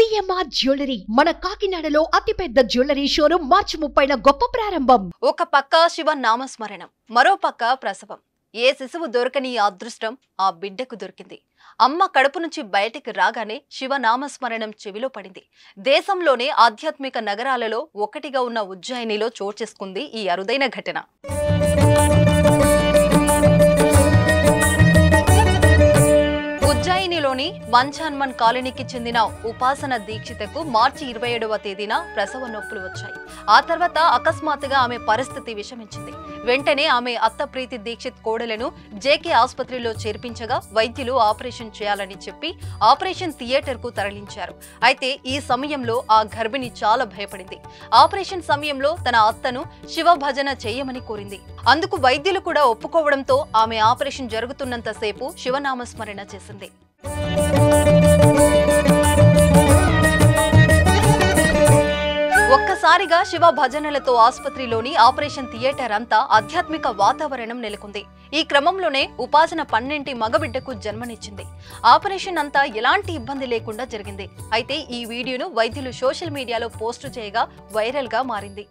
CMR jewellery మన కాకినాడలో అతిపెద్ద జ్యువెలరీ షోరూం మార్చి 30న గొప్ప ప్రారంభం. ఒక పక్క శివ నామస్మరణం, మరో పక్క ప్రసవం. ఏ శిశువు దొరకని అదృష్టం ఆ బిడ్డకు దొరికింది. అమ్మ కడుపు నుంచి బయటికి రాగానే శివ నామస్మరణం చెవిలో పడింది. దేశంలోనే ఆధ్యాత్మిక నగరాలలో ఒకటిగా ఉన్న ఉజ్జయినిలో చోటు చేసుకుంది ఈ అరుదైన ఘటన. ఉజ్జయినిలోని మంచాన్మన్ కాలనీకి చెందిన ఉపాసన దీక్షితకు మార్చి 27వ తేదీన ప్రసవ నొప్పులు వచ్చాయి. ఆ తర్వాత అకస్మాత్తుగా ఆమె పరిస్థితి విషమించింది. వెంటనే ఆమె అత్త ప్రీతి దీక్షిత్ కోడలను జేకే ఆసుపత్రిలో చేర్పించగా వైద్యులు ఆపరేషన్ చేయాలని చెప్పి ఆపరేషన్ థియేటర్ కు తరలించారు. అయితే ఈ సమయంలో ఆ గర్భిణి చాలా భయపడింది. ఆపరేషన్ సమయంలో తన అత్తను శివ భజన చేయమని కోరింది. అందుకు వైద్యులు కూడా ఒప్పుకోవడంతో ఆమె ఆపరేషన్ జరుగుతున్నంత సేపు శివనామస్మరణ చేసింది. ఒక్కసారిగా శివ భజనలతో ఆసుపత్రిలోని ఆపరేషన్ థియేటర్ అంతా ఆధ్యాత్మిక వాతావరణం నెలకొంది. ఈ క్రమంలోనే ఉపాసన 12 మగబిడ్డకు జన్మనిచ్చింది. ఆపరేషన్ అంతా ఎలాంటి ఇబ్బంది లేకుండా జరిగింది. అయితే ఈ వీడియోను వైద్యులు సోషల్ మీడియాలో పోస్టు చేయగా వైరల్ గా మారింది.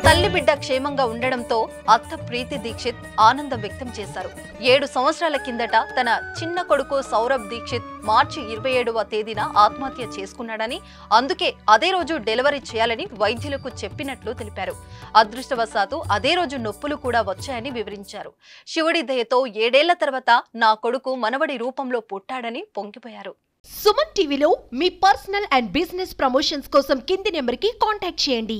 తల్లి బిడ్డ క్షేమంగా ఉండడంతో అత్త ప్రీతి దీక్షిత్ ఆనందం వ్యక్తం చేశారు. 7 సంవత్సరాల కిందట తన చిన్న కొడుకు సౌరభ్ దీక్షిత్ మార్చి 27వ తేదీన ఆత్మహత్య చేసుకున్నాడని, అందుకే అదే రోజు డెలివరీ చేయాలని వైద్యులకు చెప్పినట్లు తెలిపారు. అదృష్టవశాత్తు అదే రోజు నొప్పులు కూడా వచ్చాయని వివరించారు. శివుడి దయతో 7 ఏళ్ల తర్వాత నా కొడుకు మనవడి రూపంలో పుట్టాడని పొంగిపోయారు. సుమన్ టీవీలో మీ పర్సనల్ అండ్ బిజినెస్ ప్రమోషన్స్ కోసం కింది నెంబర్కి కాంటాక్ట్ చేయండి.